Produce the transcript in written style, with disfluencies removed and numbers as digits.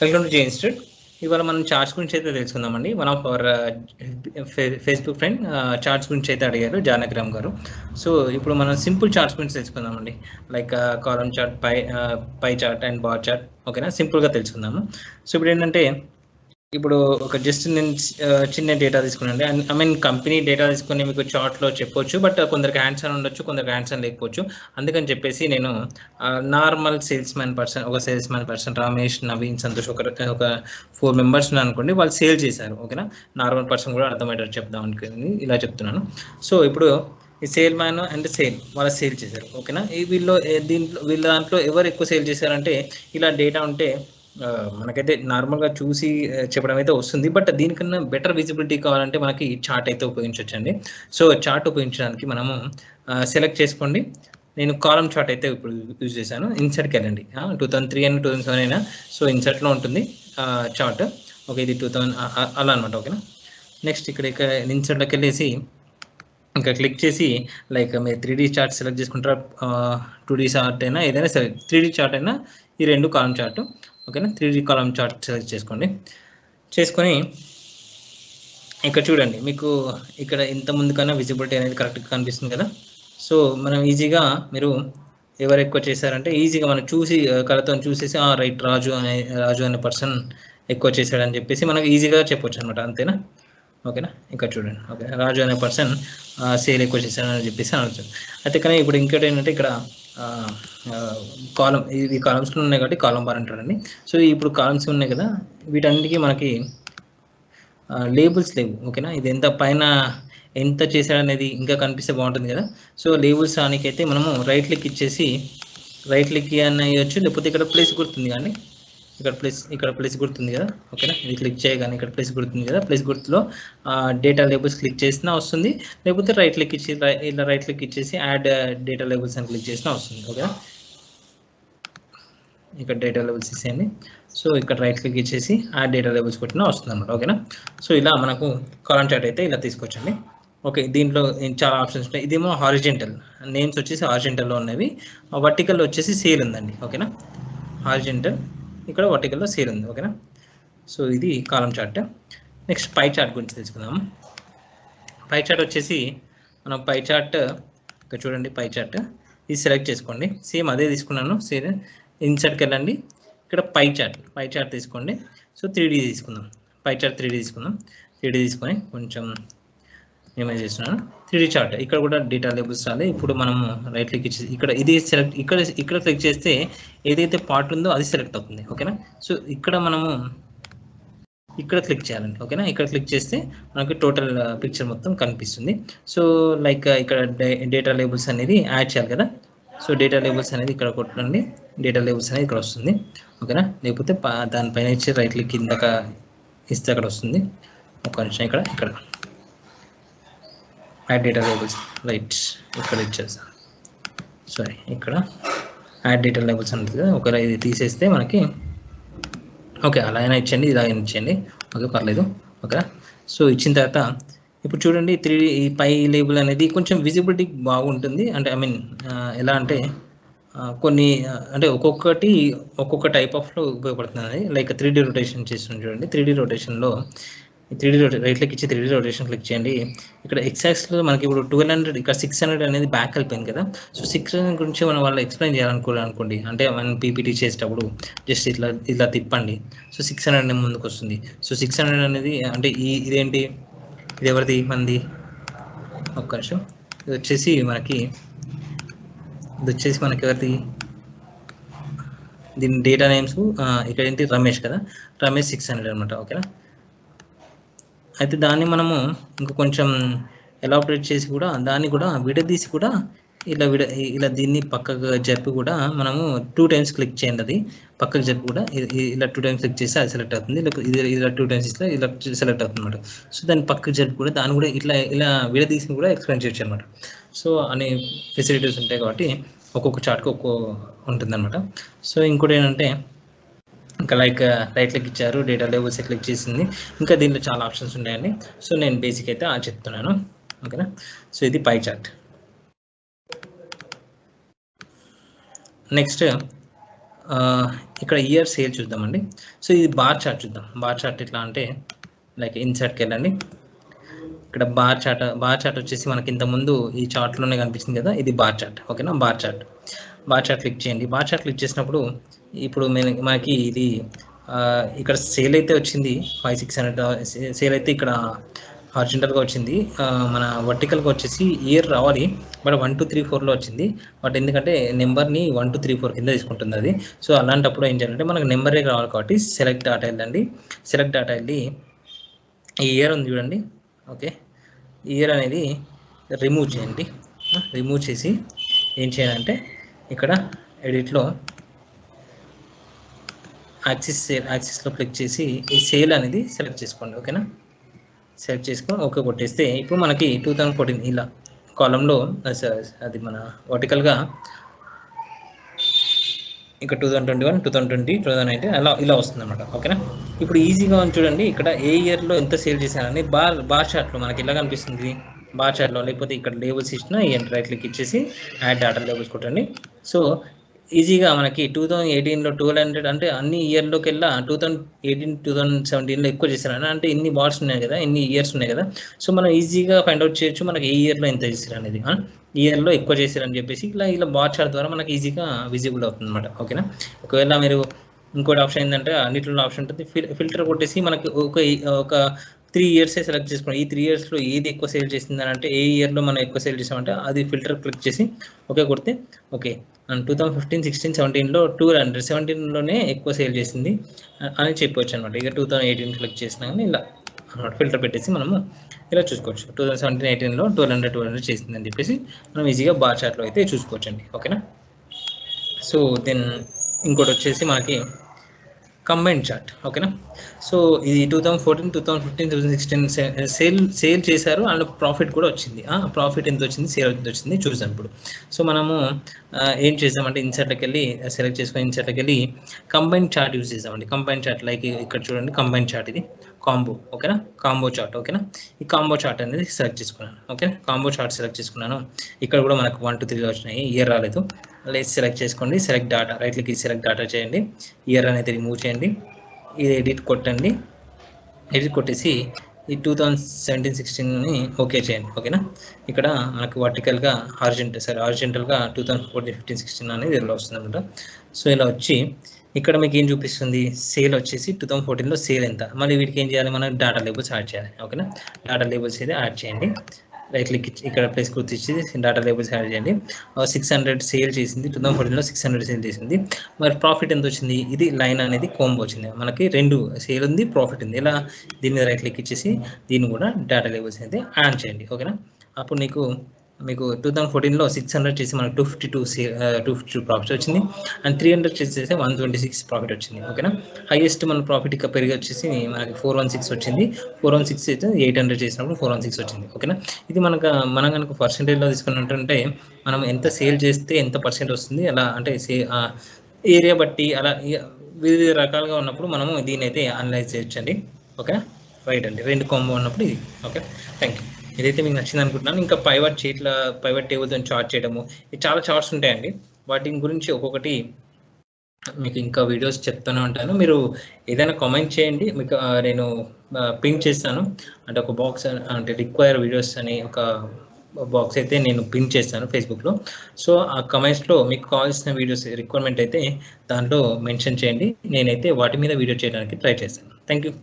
Welcome to J institute. ఇవాళ మనం charts గురించి అయితే తెలుసుకుందామండి. One of our Facebook friend charts గురించి అయితే అడిగారు జానకిరామ్ గారు. సో ఇప్పుడు మనం సింపుల్ చార్ట్స్ గురించి తెలుసుకుందామండి. Like column chart, pie chart and bar chart. ఓకేనా, సింపుల్గా తెలుసుకుందాము. సో ఇప్పుడు ఏంటంటే, ఇప్పుడు ఒక జస్ట్ నేను చిన్న డేటా తీసుకున్నాండి. ఐ మీన్ కంపెనీ డేటా తీసుకుని మీకు చార్ట్లో చెప్పొచ్చు, బట్ కొందరికి హ్యాండ్స్ ఆన్ ఉండొచ్చు, కొందరికి హ్యాండ్స్ ఆన్ లేకపోవచ్చు. అందుకని చెప్పేసి నేను normal sales man person Ramesh, Naveen, Santosh ఒక 4 మెంబర్స్ అనుకోండి, వాళ్ళు సేల్ చేశారు. ఓకేనా, నార్మల్ పర్సన్ కూడా అర్థమయ్యేటట్టు చెప్దాం అనుకుని ఇలా చెప్తున్నాను. సో ఇప్పుడు ఈ సేల్ మ్యాన్ అండ్ సేల్ వాళ్ళ సేల్ చేశారు. ఓకేనా, వీళ్ళ దాంట్లో ఎవరు ఎక్కువ సేల్ చేశారంటే ఇలా డేటా ఉంటే మనకైతే నార్మల్గా చూసి చెప్పడం అయితే వస్తుంది, బట్ దీనికన్నా బెటర్ విజిబిలిటీ కావాలంటే మనకి చార్ట్ అయితే ఉపయోగించవచ్చండి. సో చార్ట్ ఉపయోగించడానికి మనము సెలెక్ట్ చేసుకోండి. నేను కాలమ్ చార్ట్ అయితే ఇప్పుడు యూజ్ చేశాను. ఇన్సర్ట్కి వెళ్ళండి. 2003 అండ్ 2007 అయినా సో ఇన్సర్ట్లో ఉంటుంది చార్ట్. ఓకే, ఇది 2000 అలా అనమాట. ఓకేనా, నెక్స్ట్ ఇక్కడ ఇన్సర్ట్లోకి వెళ్ళేసి ఇంకా క్లిక్ చేసి లైక్ మీరు 3D చార్ట్ సెలెక్ట్ చేసుకుంటారా, 2D చార్ట్ అయినా ఏదైనా సరే, 3D చార్ట్ అయినా ఈ 2 కాలమ్ చార్ట్. ఓకేనా, 3D కాలమ్ చార్ట్ సెలెక్ట్ చేసుకొని ఇక్కడ చూడండి, మీకు ఇక్కడ ఇంత ముందు కన్నా విజిబిలిటీ అనేది కరెక్ట్గా కనిపిస్తుంది కదా. సో మనం ఈజీగా మీరు ఎవరు ఎక్కువ చేశారంటే ఈజీగా మనం చూసి కళ్ళతో చూసేసి రైట్ రాజు అనే పర్సన్ ఎక్కువ చేశాడని చెప్పేసి మనకు ఈజీగా చెప్పొచ్చు అనమాట. అంతేనా? ఓకేనా, ఇక్కడ చూడండి. ఓకే, రాజు అనే పర్సన్ సేల్ ఎక్కువ చేశాడని చెప్పేసి అనవచ్చు. అయితే కానీ ఇప్పుడు ఇంకోటి ఏంటంటే, ఇక్కడ కాలం, ఇవి కాలమ్స్లో ఉన్నాయి కాబట్టి కాలం బార్ అంటారండి. సో ఇప్పుడు కాలమ్స్ ఉన్నాయి కదా, వీటన్నిటికీ మనకి లేబుల్స్ లేవు. ఓకేనా, ఇది ఎంత పైన ఎంత చేశాడనేది ఇంకా కనిపిస్తే బాగుంటుంది కదా. సో లేబుల్స్ రానికైతే మనము రైట్ క్లిక్ ఇచ్చేసి రైట్ క్లిక్ అని అయ్యొచ్చు, లేకపోతే ఇక్కడ ప్లేస్ గుర్తుంది కానీ ఇక్కడ ప్లేస్ గుర్తుంది కదా. ఓకేనా, ఇది క్లిక్ చేయగానే ఇక్కడ ప్లేస్ గుర్తుంది కదా, ప్లేస్ గుర్తులో డేటా లేబుల్స్ క్లిక్ చేసినా వస్తుంది, లేకపోతే రైట్ క్లిక్ ఇచ్చి ఇలా రైట్ క్లిక్ ఇచ్చేసి యాడ్ డేటా లేబుల్స్ అని క్లిక్ చేసినా వస్తుంది. ఓకేనా, ఇక్కడ డేటా లేబుల్స్ ఇచ్చేయండి. సో ఇక్కడ రైట్ క్లిక్ ఇచ్చేసి యాడ్ డేటా లేబుల్స్ కొట్టినా వస్తుంది అనమాట. ఓకేనా, సో ఇలా మనకు కాలమ్ చార్ట్ అయితే ఇలా తీసుకొచ్చండి. ఓకే, దీంట్లో చాలా ఆప్షన్స్ ఉంటాయి. ఇదేమో హారిజెంటల్, నేమ్స్ వచ్చేసి హారిజెంటల్లో ఉన్నవి, వర్టికల్లో వచ్చేసి సేల్ ఉందండి. ఓకేనా, హారిజెంటల్, ఇక్కడ వర్టికల్లో సేల్ ఉంది. ఓకేనా, సో ఇది column chart. Next pie chart గురించి తెలుసుకుందాము. పై చార్ట్ వచ్చేసి మనం పై చార్ట్ ఇక్కడ చూడండి, పై చార్ట్ ఇది సెలెక్ట్ చేసుకోండి. సేమ్ అదే తీసుకున్నాను. సేమ్ ఇన్సర్ట్కి వెళ్ళండి, ఇక్కడ పై చార్ట్ తీసుకోండి. సో 3D తీసుకుందాం, పై చార్ట్ 3D తీసుకుందాం. 3D తీసుకొని కొంచెం ఇమేజ్ చేస్తున్నాను. 3D చార్ట్ ఇక్కడ కూడా డేటా లేబుల్స్ రాలి. ఇప్పుడు మనము రైట్ క్లిక్ ఇచ్చేసి ఇక్కడ ఇది సెలెక్ట్, ఇక్కడ క్లిక్ చేస్తే ఏదైతే పార్ట్ ఉందో అది సెలెక్ట్ అవుతుంది. ఓకేనా, సో ఇక్కడ మనము ఇక్కడ క్లిక్ చేయాలండి. ఓకేనా, ఇక్కడ క్లిక్ చేస్తే మనకి టోటల్ పిక్చర్ మొత్తం కనిపిస్తుంది. సో లైక్ ఇక్కడ డేటా లేబుల్స్ అనేది యాడ్ చేయాలి కదా. సో డేటా లేబుల్స్ అనేది ఇక్కడ కొట్టండి, డేటా లేబుల్స్ అనేది ఇక్కడ వస్తుంది. ఓకేనా, లేకపోతే దానిపైన ఇచ్చి రైట్ క్లిక్ కిందక ఇస్తే అక్కడ వస్తుంది. ఒక నిమిషం, ఇక్కడ యాడ్ డేటా లేబుల్స్ రైట్ ఇక్కడ ఇచ్చేస్తాను. సారీ, ఇక్కడ యాడ్ డేటా లేబుల్స్ ఉంటుంది కదా. ఒకవేళ ఇది తీసేస్తే మనకి ఓకే అలా అయినా ఇచ్చండి, ఇలా అయినా ఇచ్చండి, ఓకే పర్లేదు. ఓకేనా, సో ఇచ్చిన తర్వాత ఇప్పుడు చూడండి 3D ఈ పై లేబుల్ అనేది కొంచెం విజిబిలిటీ బాగుంటుంది. అంటే ఐ మీన్ ఎలా అంటే కొన్ని అంటే ఒక్కొక్క టైప్ ఆఫ్లో ఉపయోగపడుతుంది. లైక్ 3D రొటేషన్ చేస్తుంది చూడండి. 3D రొటేషన్లో 3D రైట్ క్లిక్ ఇచ్చి 3D రొటేషన్ క్లిక్ చేయండి. ఇక్కడ ఎక్సాక్స్లో మనకి ఇప్పుడు 1200, ఇక్కడ 600 అనేది బ్యాక్ వెళ్ళిపోయింది కదా. సో 600 గురించి మనం వాళ్ళు ఎక్స్ప్లెయిన్ చేయాలనుకోండి, అంటే మనం పీపీటీ చేసేటప్పుడు జస్ట్ ఇలా తిప్పండి. సో 600 ముందుకు వస్తుంది. సో 600 అనేది అంటే ఇదేంటి, ఇది ఎవరిది, మంది, ఒక్క నిమిషం. ఇది వచ్చేసి మనకి ఎవరిది, దీని డేటా నేమ్స్ ఇక్కడ ఏంటి, రమేష్ కదా, రమేష్ 600 అనమాట. ఓకేనా, అయితే దాన్ని మనము ఇంకా కొంచెం ఎలాబరేట్ చేసి కూడా దాన్ని కూడా విడదీసి కూడా ఇలా దీన్ని పక్కకు జరిపి కూడా మనము 2 times క్లిక్ చేయండి. అది పక్కకు జరిపి కూడా ఇలా 2 times క్లిక్ చేస్తే అది సెలెక్ట్ అవుతుంది. ఇలా 2 times ఇస్తే ఇలా సెలెక్ట్ అవుతుంది అనమాట. సో దాన్ని పక్కకు జరిపి కూడా దాన్ని కూడా ఇలా విడదీసి కూడా ఎక్స్ప్లెయిన్ చేయొచ్చు అనమాట. సో అనే ఫెసిలిటీస్ ఉంటాయి కాబట్టి ఒక్కొక్క చార్ట్కి ఉంటుంది అనమాట. సో ఇంకోటి ఏంటంటే, ఇంకా లైక్ రైట్ క్లిక్ ఇచ్చారు, డేటా లేబుల్స్ క్లిక్ చేసింది, ఇంకా దీంట్లో చాలా ఆప్షన్స్ ఉన్నాయండి. సో నేను బేసిక్ అయితే చెప్తున్నాను. ఓకేనా, సో ఇది పై చార్ట్. నెక్స్ట్ ఇక్కడ ఇయర్ సేల్ చూద్దామండి. సో ఇది బార్ చార్ట్ చూద్దాం. బార్ చార్ట్ ఎట్లా అంటే లైక్ ఇన్సర్ట్కి వెళ్ళండి. ఇక్కడ బార్ చార్ట్ వచ్చేసి మనకి ఇంతకుముందు ఈ చార్ట్లోనే కనిపిస్తుంది కదా, ఇది బార్ చార్ట్. ఓకేనా, బార్ చార్ట్ క్లిక్ చేయండి. బార్ చార్ట్ క్లిక్ చేసినప్పుడు ఇప్పుడు మనకి ఇది ఇక్కడ సేల్ అయితే వచ్చింది 5,600 సేల్ అయితే ఇక్కడ హారిజాంటల్గా వచ్చింది. మన వర్టికల్గా వచ్చేసి ఇయర్ రావాలి, బట్ 1 2 3 4లో వచ్చింది. బట్ ఎందుకంటే నెంబర్ని 1 2 3 4 కింద తీసుకుంటుంది అది. సో అలాంటప్పుడు ఏం చేయాలంటే మనకు నెంబరే రావాలి కాబట్టి సెలెక్ట్ డాటా వెళ్ళండి. సెలెక్ట్ డాటా వెళ్ళి ఈ ఇయర్ ఉంది చూడండి. ఓకే, ఇయర్ అనేది రిమూవ్ చేయండి. రిమూవ్ చేసి ఏం చేయాలంటే ఇక్కడ ఎడిట్లో యాక్సిస్లో క్లిక్ చేసి ఈ సేల్ అనేది సెలెక్ట్ చేసుకోండి. ఓకేనా, సెలెక్ట్ చేసుకొని ఓకే కొట్టేస్తే ఇప్పుడు మనకి 2014 ఇలా కాలంలో అది మన వర్టికల్గా ఇక్కడ 2021 2020 2019 ఇలా వస్తుంది అనమాట. ఓకేనా, ఇప్పుడు ఈజీగా ఉంది చూడండి. ఇక్కడ ఏ ఇయర్లో ఎంత సేల్ చేశారని బార్ చార్ట్లో మనకి ఇలా కనిపిస్తుంది. బార్ చార్ట్లో లేకపోతే ఇక్కడ లేబుల్స్ ఇచ్చిన రైట్ క్లిక్ ఇచ్చేసి యాడ్ డాటా లేబుల్స్ కొట్టండి. సో ఈజీగా మనకి 2018లో 1200 అంటే అన్ని ఇయర్లోకి వెళ్ళా 2018 2017లో ఎక్కువ చేశారని అంటే ఇన్ని బార్స్ ఉన్నాయి కదా, ఇన్ని ఇయర్స్ ఉన్నాయి కదా. సో మనం ఈజీగా ఫైండ్ అవుట్ చేయొచ్చు మనకి ఏ ఇయర్లో ఎంత చేశారు అనేది. ఇయర్లో ఎక్కువ చేశారని చెప్పేసి ఇలా బార్ చార్ట్ ద్వారా మనకి ఈజీగా విజిబుల్ అవుతుంది అనమాట. ఓకేనా, ఒకవేళ మీరు ఇంకోటి ఆప్షన్ ఏంటంటే అన్నింటిలో ఆప్షన్ ఉంటుంది, ఫిల్టర్ కొట్టేసి మనకి ఒక 3 ఇయర్సే సెలెక్ట్ చేసుకోండి. ఈ 3 ఇయర్స్లో ఏది ఎక్కువ సేల్ చేసిందని అంటే ఏ ఇయర్లో మనం ఎక్కువ సేల్ చేసామంటే అది ఫిల్టర్ క్లిక్ చేసి ఓకే కొడితే ఓకే 2015 16 17లో 217లోనే ఎక్కువ సేల్ చేసింది అని చెప్పవచ్చు అనమాట. ఇక 2018 క్లిక్ చేసినా కానీ ఇలా అనమాట ఫిల్టర్ పెట్టేసి మనము ఇలా చూసుకోవచ్చు. 2017 18లో 1200 చేసింది అని చెప్పేసి మనం ఈజీగా బార్ చార్ట్లో అయితే చూసుకోవచ్చు అండి. ఓకేనా, సో దెన్ ఇంకోటి వచ్చేసి మనకి కంబైన్ చార్ట్. ఓకేనా, సో ఇది 2014 2015 2016 సేల్ చేశారు అండ్ ప్రాఫిట్ కూడా వచ్చింది. ప్రాఫిట్ ఎంత వచ్చింది, సేల్ ఎంత వచ్చింది చూసాం ఇప్పుడు. సో మనము ఏం చేసామంటే ఇన్సర్ట్కి వెళ్ళి సెలెక్ట్ చేసుకొని ఇన్సర్ట్కి వెళ్ళి కంబైన్ చార్ట్ యూజ్ చేసామండి. కంబైన్ చార్ట్ లైక్ ఇక్కడ చూడండి, కంబైన్ చార్ట్ ఇది కాంబో. ఓకేనా, కాంబో చార్ట్. ఓకేనా, ఈ కాంబో చార్ట్ అనేది సెలెక్ట్ చేసుకున్నాను. ఓకే, కాంబో చార్ట్ సెలెక్ట్ చేసుకున్నాను. ఇక్కడ కూడా మనకు 1 2 3 వచ్చినాయి, ఇయర్ రాలేదు. సెలెక్ట్ చేసుకోండి, select data right click select data చేయండి, ఇయర్ అనేది రిమూవ్ చేయండి, ఇది ఎడిట్ కొట్టండి. ఎడిట్ కొట్టేసి ఈ 2017 16ని ఓకే చేయండి. ఓకేనా, ఇక్కడ మనకు వర్టికల్గా హారిజెంటల్గా 2014 15 16 అనేది ఇలా వస్తుంది అనమాట. సో ఇలా వచ్చి ఇక్కడ మీకు ఏం చూపిస్తుంది, సేల్ వచ్చేసి 2014లో సేల్ ఎంత. మళ్ళీ వీటికి ఏం చేయాలి, మనం డాటా లేబుల్స్ యాడ్ చేయాలి. ఓకేనా, డాటా లేబుల్స్ అయితే యాడ్ చేయండి. రైట్ క్లిక్ ఇక్కడ ప్లేస్ గుర్తించి డాటా లేబుల్స్ యాడ్ చేయండి. 600 సేల్ చేసింది, 2014లో 600 సేల్ చేసింది. మరి ప్రాఫిట్ ఎంత వచ్చింది, ఇది లైన్ అనేది కోంబో వచ్చింది మనకి, 2 సేల్ ఉంది ప్రాఫిట్ ఉంది. ఇలా దీని మీద రైట్ క్లిక్ ఇచ్చేసి దీన్ని కూడా డాటా లేబుల్స్ అయితే యాడ్ చేయండి. ఓకేనా, అప్పుడు మీకు 2014లో 600 చేసి మనకు 252 ప్రాఫిట్ వచ్చింది అండ్ 300 చేసేసి 126 ప్రాఫిట్ వచ్చింది. ఓకేనా, హైయెస్ట్ మన ప్రాఫిట్ ఇక పెరిగి వచ్చేసి మనకి 416 వచ్చింది. 416 అయితే 800 చేసినప్పుడు 416 వచ్చింది. ఓకేనా, ఇది మనం కనుక పర్సెంటేజ్లో తీసుకున్నట్టుంటే మనం ఎంత సేల్ చేస్తే ఎంత పర్సెంట్ వస్తుంది అలా అంటే ఏరియా బట్టి అలా వివిధ రకాలుగా ఉన్నప్పుడు మనము దీని అయితే అనలైజ్ చేయొచ్చండి. ఓకే, రైట్ అండి, 2 కాంబో ఉన్నప్పుడు ఇది. Okay, thank you. ఇదైతే మీకు నచ్చింది అనుకుంటున్నాను. ఇంకా పైవట్ టేబుల్తో చార్ట్ చేయడము, ఇది చాలా చార్ట్స్ ఉంటాయండి. వాటి గురించి ఒక్కొక్కటి మీకు ఇంకా వీడియోస్ చెప్తూనే ఉంటాను. మీరు ఏదైనా కామెంట్ చేయండి, మీకు నేను పిన్ చేస్తాను. అంటే ఒక బాక్స్ అంటే రిక్వైర్ వీడియోస్ అని ఒక బాక్స్ అయితే నేను పిన్ చేస్తాను ఫేస్బుక్లో. సో ఆ కమెంట్స్లో మీకు కావాల్సిన వీడియోస్ రిక్వైర్మెంట్ అయితే దాంట్లో మెన్షన్ చేయండి, నేనైతే వాటి మీద వీడియో చేయడానికి ట్రై చేస్తాను. Thank you.